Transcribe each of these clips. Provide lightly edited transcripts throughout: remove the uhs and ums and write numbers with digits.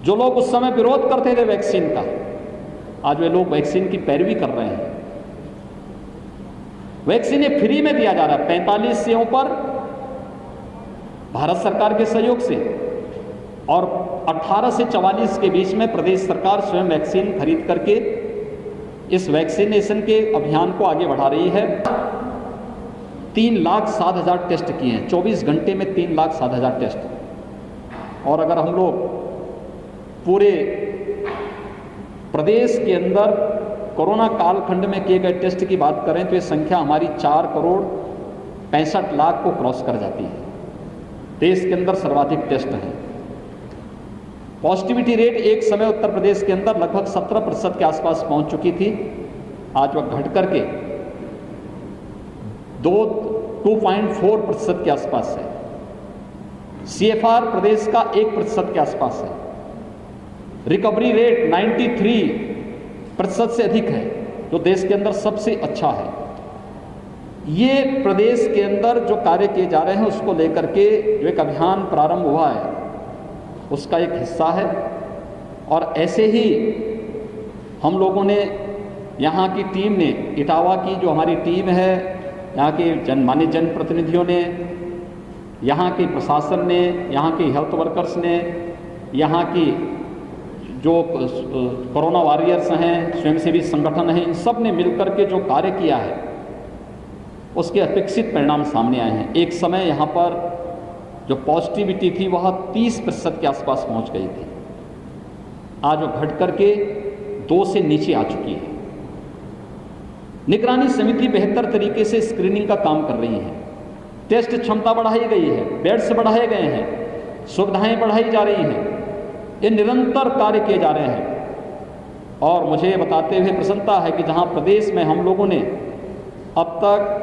जो लोग उस समय विरोध करते थे वैक्सीन का, आज वे लोग वैक्सीन की पैरवी कर रहे हैं। वैक्सीन ये फ्री में दिया जा रहा है 45 सेवाओं पर भारत सरकार के सहयोग से, और 18 से 44 के बीच में प्रदेश सरकार स्वयं वैक्सीन खरीद करके इस वैक्सीनेशन के अभियान को आगे बढ़ा रही है। 3,07,000 टेस्ट किए हैं 24 घंटे में, 3,07,000 टेस्ट। और अगर हम लोग पूरे प्रदेश के अंदर कोरोना कालखंड में किए गए टेस्ट की बात करें तो ये संख्या हमारी 4,65,00,000 को क्रॉस कर जाती है। देश के अंदर सर्वाधिक टेस्ट हैं। पॉजिटिविटी रेट एक समय उत्तर प्रदेश के अंदर लगभग 17% के आसपास पहुंच चुकी थी, आज वह घट करके 2.4% के आसपास है। CFR प्रदेश का 1% के आसपास है। रिकवरी रेट 93% से अधिक है, जो देश के अंदर सबसे अच्छा है। ये प्रदेश के अंदर जो कार्य किए जा रहे हैं उसको लेकर के जो एक अभियान प्रारंभ हुआ है उसका एक हिस्सा है। और ऐसे ही हम लोगों ने, यहाँ की टीम ने, इटावा की जो हमारी टीम है, यहाँ के माननीय जनप्रतिनिधियों ने, यहाँ के प्रशासन ने, यहाँ के हेल्थ वर्कर्स ने, यहाँ की जो कोरोना वॉरियर्स हैं, स्वयंसेवी संगठन हैं, इन सब ने मिलकर के जो कार्य किया है उसके अपेक्षित परिणाम सामने आए हैं। एक समय यहाँ पर जो पॉजिटिविटी थी वह 30% के आसपास पहुँच गई थी, आज वो घट करके 2 से नीचे आ चुकी है। निगरानी समिति बेहतर तरीके से स्क्रीनिंग का काम कर रही है। टेस्ट क्षमता बढ़ाई गई है, बेड्स बढ़ाए गए हैं, सुविधाएं बढ़ाई जा रही हैं। ये निरंतर कार्य किए जा रहे हैं। और मुझे बताते हुए प्रसन्नता है कि जहां प्रदेश में हम लोगों ने अब तक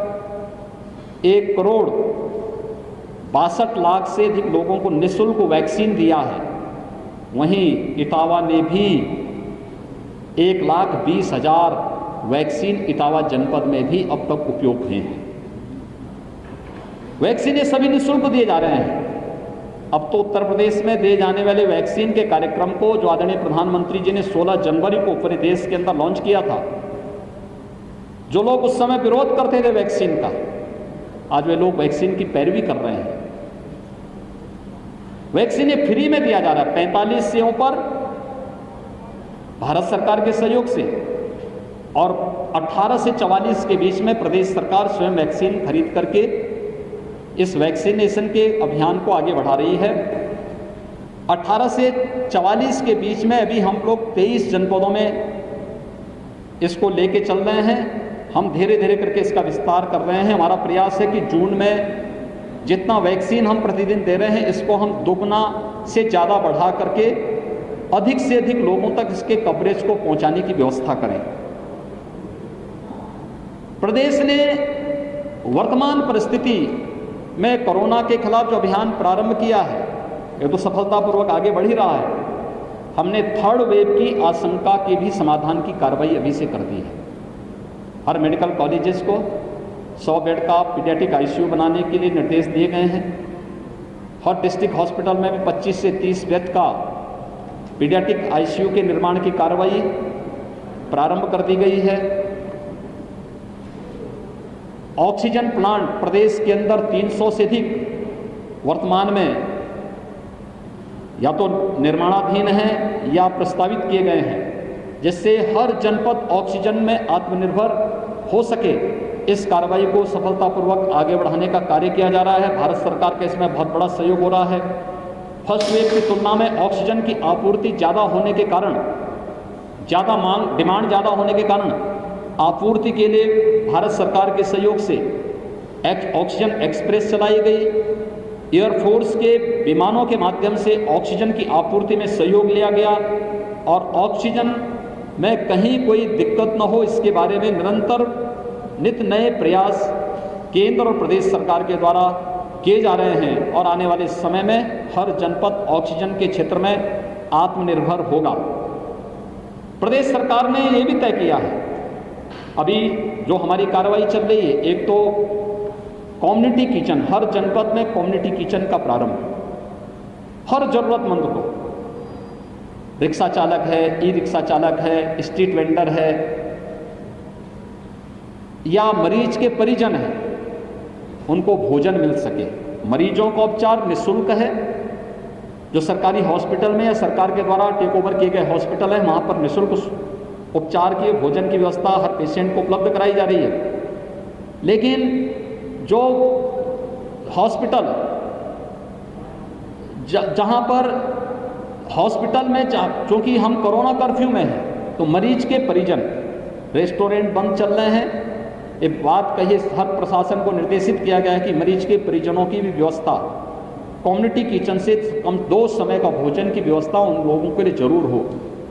1,62,00,000 से अधिक लोगों को निःशुल्क वैक्सीन दिया है, वहीं इटावा ने भी 1,20,000 वैक्सीन इटावा जनपद में भी अब तक उपयोग हुए हैं। वैक्सीन ये सभी निःशुल्क दिए जा रहे हैं। अब तो उत्तर प्रदेश में दिए जाने वाले वैक्सीन के कार्यक्रम को जो आदरणीय प्रधानमंत्री जी ने 16 जनवरी को पूरे देश के अंदर लॉन्च किया था, जो लोग उस समय विरोध करते थे वैक्सीन का, आज वे लोग वैक्सीन की पैरवी कर रहे हैं। वैक्सीन ये फ्री में दिया जा रहा है 45 सेवाओं पर भारत सरकार के सहयोग से, और 18 से 44 के बीच में प्रदेश सरकार स्वयं वैक्सीन खरीद करके इस वैक्सीनेशन के अभियान को आगे बढ़ा रही है। 18 से 44 के बीच में अभी हम लोग 23 जनपदों में इसको लेके चल रहे हैं। हम धीरे धीरे करके इसका विस्तार कर रहे हैं। हमारा प्रयास है कि जून में जितना वैक्सीन हम प्रतिदिन दे रहे हैं इसको हम दोगुना से ज़्यादा बढ़ा करके अधिक से अधिक लोगों तक इसके कवरेज को पहुंचाने की व्यवस्था करें। प्रदेश ने वर्तमान परिस्थिति में कोरोना के खिलाफ जो अभियान प्रारंभ किया है ये तो सफलतापूर्वक आगे बढ़ ही रहा है। हमने 3rd वेव की आशंका के भी समाधान की कार्रवाई अभी से कर दी है। हर मेडिकल कॉलेजेस को 100 बेड का पीडियाट्रिक ICU बनाने के लिए निर्देश दिए गए हैं। हर डिस्ट्रिक्ट हॉस्पिटल में भी 25 से 30 बेड का पीडियाट्रिक ICU के निर्माण की कार्रवाई प्रारंभ कर दी गई है। ऑक्सीजन प्लांट प्रदेश के अंदर 300 से अधिक वर्तमान में या तो निर्माणाधीन हैं या प्रस्तावित किए गए हैं, जिससे हर जनपद ऑक्सीजन में आत्मनिर्भर हो सके। इस कार्रवाई को सफलतापूर्वक आगे बढ़ाने का कार्य किया जा रहा है। भारत सरकार का इसमें बहुत बड़ा सहयोग हो रहा है। फर्स्ट वेव की तुलना में ऑक्सीजन की आपूर्ति ज़्यादा होने के कारण, डिमांड ज़्यादा होने के कारण आपूर्ति के लिए भारत सरकार के सहयोग से ऑक्सीजन एक्सप्रेस चलाई गई। एयरफोर्स के विमानों के माध्यम से ऑक्सीजन की आपूर्ति में सहयोग लिया गया और ऑक्सीजन में कहीं कोई दिक्कत न हो इसके बारे में निरंतर नित नए प्रयास केंद्र और प्रदेश सरकार के द्वारा किए जा रहे हैं और आने वाले समय में हर जनपद ऑक्सीजन के क्षेत्र में आत्मनिर्भर होगा। प्रदेश सरकार ने ये भी तय किया है, अभी जो हमारी कार्रवाई चल रही है, एक तो कम्युनिटी किचन, हर जनपद में कम्युनिटी किचन का प्रारंभ, हर जरूरतमंद को रिक्शा चालक है, ई रिक्शा चालक है, स्ट्रीट वेंडर है या मरीज के परिजन हैं, उनको भोजन मिल सके। मरीजों का उपचार निःशुल्क है। जो सरकारी हॉस्पिटल में या सरकार के द्वारा टेक ओवर किए गए हॉस्पिटल है, वहाँ पर निःशुल्क उपचार की, भोजन की व्यवस्था हर पेशेंट को उपलब्ध कराई जा रही है। लेकिन जो हॉस्पिटल जहाँ पर हॉस्पिटल में चूँकि हम कोरोना कर्फ्यू में हैं, तो मरीज के परिजन, रेस्टोरेंट बंद चल रहे हैं। एक बात कही, हर प्रशासन को निर्देशित किया गया है कि मरीज के परिजनों की भी व्यवस्था कम्युनिटी किचन से कम 2 समय का भोजन की व्यवस्था उन लोगों के लिए जरूर हो।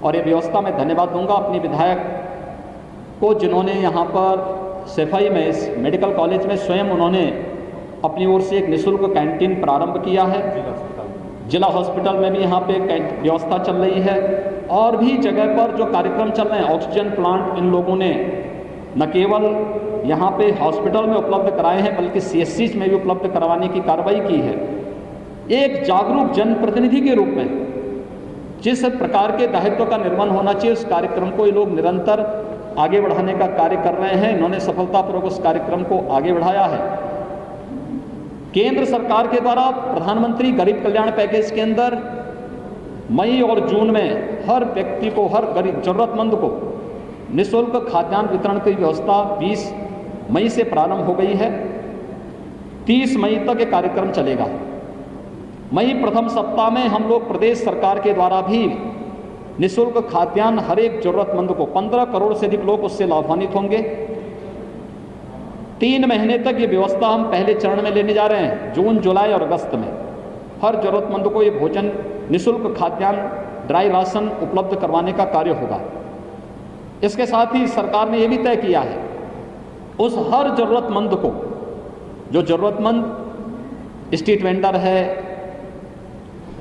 और ये व्यवस्था मैं धन्यवाद दूंगा अपने विधायक को, जिन्होंने यहाँ पर सफाई में, इस मेडिकल कॉलेज में स्वयं उन्होंने अपनी ओर से एक निःशुल्क कैंटीन प्रारंभ किया है। जिला हॉस्पिटल में भी यहाँ पे व्यवस्था चल रही है और भी जगह पर जो कार्यक्रम चल रहे हैं, ऑक्सीजन प्लांट इन लोगों ने न केवल यहाँ पे हॉस्पिटल में उपलब्ध कराए हैं बल्कि CSCs में भी उपलब्ध करवाने की कार्रवाई की है। एक जागरूक जनप्रतिनिधि के रूप में जिस प्रकार के दायित्व का निर्वहन होना चाहिए, उस कार्यक्रम को ये लोग निरंतर आगे बढ़ाने का कार्य कर रहे हैं। इन्होंने सफलतापूर्वक उस कार्यक्रम को आगे बढ़ाया है। केंद्र सरकार के द्वारा प्रधानमंत्री गरीब कल्याण पैकेज के अंदर मई और जून में हर व्यक्ति को, हर गरीब जरूरतमंद को निःशुल्क खाद्यान्न वितरण की व्यवस्था 20 मई से प्रारंभ हो गई है। 30 मई तक ये कार्यक्रम चलेगा। मई प्रथम सप्ताह में हम लोग प्रदेश सरकार के द्वारा भी निःशुल्क खाद्यान्न हर एक जरूरतमंद को, 15 करोड़ से अधिक लोग उससे लाभान्वित होंगे। 3 महीने तक ये व्यवस्था हम पहले चरण में लेने जा रहे हैं। जून, जुलाई और अगस्त में हर जरूरतमंद को ये भोजन, निःशुल्क खाद्यान्न, ड्राई राशन उपलब्ध करवाने का कार्य होगा। इसके साथ ही सरकार ने ये भी तय किया है, उस हर जरूरतमंद को, जो जरूरतमंद स्ट्रीट वेंडर है,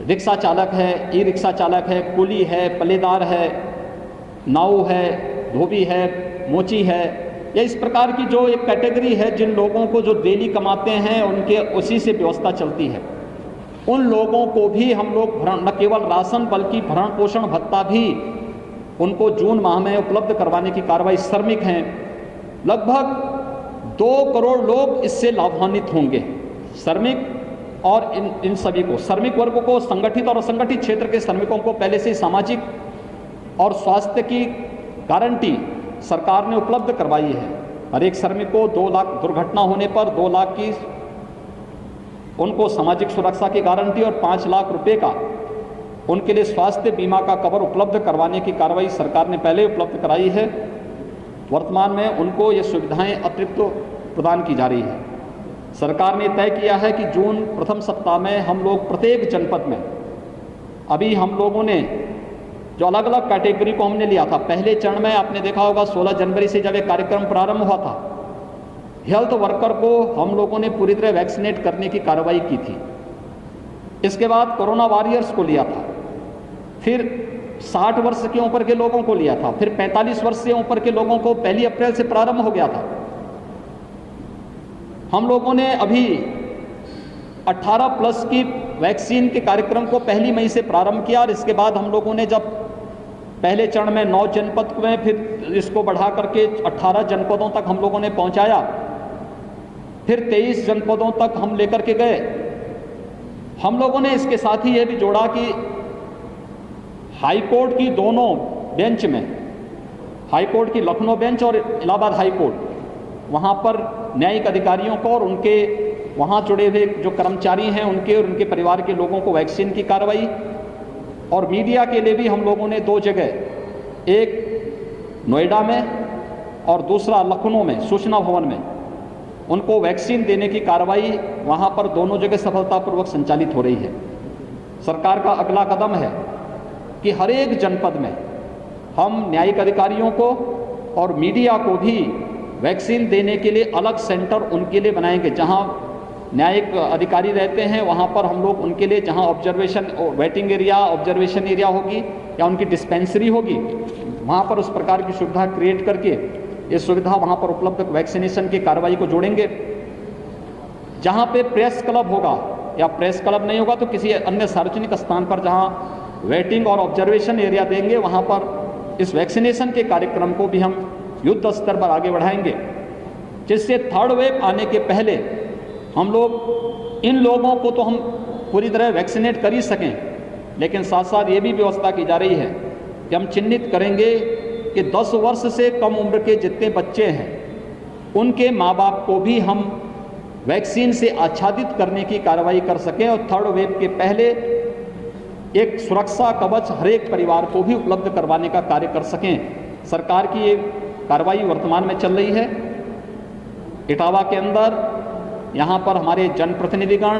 रिक्शा चालक है, ई रिक्शा चालक है, कुली है, पल्लेदार है, नाऊ है, धोबी है, मोची है, या इस प्रकार की जो एक कैटेगरी है, जिन लोगों को जो डेली कमाते हैं उनके उसी से व्यवस्था चलती है, उन लोगों को भी हम लोग न केवल राशन बल्कि भरण पोषण भत्ता भी उनको जून माह में उपलब्ध करवाने की कार्रवाई। श्रमिक हैं, लगभग 2 करोड़ लोग इससे लाभान्वित होंगे। श्रमिक और इन सभी को, श्रमिक वर्ग को, संगठित और असंगठित क्षेत्र के श्रमिकों को पहले से सामाजिक और स्वास्थ्य की गारंटी सरकार ने उपलब्ध करवाई है। हर एक श्रमिक को 2 लाख, दुर्घटना होने पर 2 लाख की उनको सामाजिक सुरक्षा की गारंटी और 5 लाख रुपए का उनके लिए स्वास्थ्य बीमा का कवर उपलब्ध करवाने की कार्रवाई सरकार ने पहले उपलब्ध कराई है। वर्तमान में उनको ये सुविधाएं अतिरिक्त प्रदान की जा रही है। सरकार ने तय किया है कि जून प्रथम सप्ताह में हम लोग प्रत्येक जनपद में, अभी हम लोगों ने जो अलग अलग कैटेगरी को हमने लिया था, पहले चरण में आपने देखा होगा 16 जनवरी से जब एक कार्यक्रम प्रारंभ हुआ था, हेल्थ वर्कर को हम लोगों ने पूरी तरह वैक्सीनेट करने की कार्रवाई की थी। इसके बाद कोरोना वॉरियर्स को लिया था, फिर 60 वर्ष के ऊपर के लोगों को लिया था, फिर 45 वर्ष से ऊपर के लोगों को 1 अप्रैल से प्रारंभ हो गया था। हम लोगों ने अभी 18 प्लस की वैक्सीन के कार्यक्रम को 1 मई से प्रारंभ किया और इसके बाद हम लोगों ने जब पहले चरण में 9 जनपद में, फिर इसको बढ़ा करके 18 जनपदों तक हम लोगों ने पहुंचाया, फिर 23 जनपदों तक हम लेकर के गए। हम लोगों ने इसके साथ ही ये भी जोड़ा कि हाई कोर्ट की दोनों बेंच में, हाई कोर्ट की लखनऊ बेंच और इलाहाबाद हाई कोर्ट, वहाँ पर न्यायिक अधिकारियों को और उनके वहाँ जुड़े हुए जो कर्मचारी हैं उनके और उनके परिवार के लोगों को वैक्सीन की कार्रवाई, और मीडिया के लिए भी हम लोगों ने 2 जगह, एक नोएडा में और दूसरा लखनऊ में सूचना भवन में उनको वैक्सीन देने की कार्रवाई वहाँ पर दोनों जगह सफलतापूर्वक संचालित हो रही है। सरकार का अगला कदम है कि हर एक जनपद में हम न्यायिक अधिकारियों को और मीडिया को भी वैक्सीन देने के लिए अलग सेंटर उनके लिए बनाएंगे। जहां न्यायिक अधिकारी रहते हैं वहां पर हम लोग उनके लिए, जहां observation waiting area, observation area होगी या उनकी डिस्पेंसरी होगी, वहां पर उस प्रकार की सुविधा क्रिएट करके ये सुविधा वहां पर उपलब्ध वैक्सीनेशन की कार्रवाई को जोड़ेंगे। जहां पे प्रेस क्लब होगा या प्रेस क्लब नहीं होगा तो किसी अन्य सार्वजनिक स्थान पर जहां वेटिंग और ऑब्जर्वेशन एरिया देंगे, वहाँ पर इस वैक्सीनेशन के कार्यक्रम को भी हम युद्ध स्तर पर आगे बढ़ाएंगे, जिससे थर्ड वेव आने के पहले हम लोग इन लोगों को तो हम पूरी तरह वैक्सीनेट कर ही सकें, लेकिन साथ साथ ये भी व्यवस्था की जा रही है कि हम चिन्हित करेंगे कि 10 वर्ष से कम उम्र के जितने बच्चे हैं उनके माँ बाप को भी हम वैक्सीन से आच्छादित करने की कार्रवाई कर सकें और थर्ड वेव के पहले एक सुरक्षा कवच हर एक परिवार को भी उपलब्ध करवाने का कार्य कर सकें। सरकार की ये कार्रवाई वर्तमान में चल रही है। इटावा के अंदर यहाँ पर हमारे जनप्रतिनिधिगण,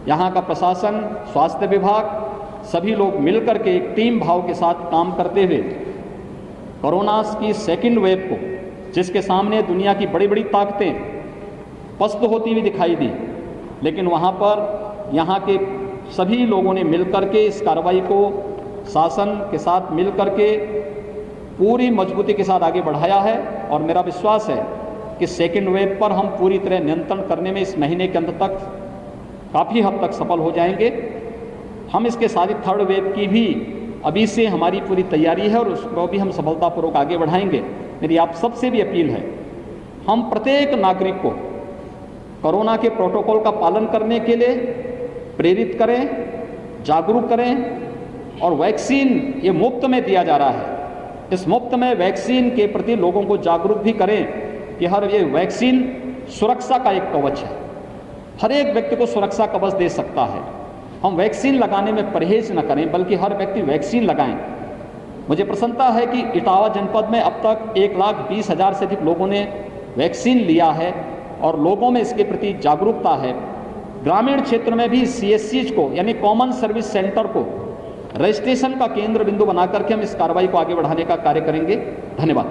यहाँ का प्रशासन, स्वास्थ्य विभाग, सभी लोग मिलकर के एक टीम भाव के साथ काम करते हुए कोरोना की सेकंड वेव को, जिसके सामने दुनिया की बड़ी बड़ी ताकतें पस्त होती हुई दिखाई दी, लेकिन वहाँ पर यहाँ के सभी लोगों ने मिलकर के इस कार्रवाई को शासन के साथ मिलकर के पूरी मजबूती के साथ आगे बढ़ाया है। और मेरा विश्वास है कि सेकेंड वेव पर हम पूरी तरह नियंत्रण करने में इस महीने के अंत तक काफ़ी हद तक सफल हो जाएंगे। हम इसके साथ ही थर्ड वेव की भी अभी से हमारी पूरी तैयारी है और उसको भी हम सफलतापूर्वक आगे बढ़ाएंगे। मेरी आप सबसे भी अपील है, हम प्रत्येक नागरिक को कोरोना के प्रोटोकॉल का पालन करने के लिए प्रेरित करें, जागरूक करें। और वैक्सीन ये मुफ्त में दिया जा रहा है, इस मुफ्त में वैक्सीन के प्रति लोगों को जागरूक भी करें कि ये वैक्सीन सुरक्षा का एक कवच है, हर एक व्यक्ति को सुरक्षा कवच दे सकता है। हम वैक्सीन लगाने में परहेज न करें, बल्कि हर व्यक्ति वैक्सीन लगाएं। मुझे प्रसन्नता है कि इटावा जनपद में अब तक 1,20,000 से अधिक लोगों ने वैक्सीन लिया है और लोगों में इसके प्रति जागरूकता है। ग्रामीण क्षेत्र में भी CSCs को, यानी कॉमन सर्विस सेंटर को रजिस्ट्रेशन का केंद्र बिंदु बनाकर के हम इस कार्रवाई को आगे बढ़ाने का कार्य करेंगे। धन्यवाद।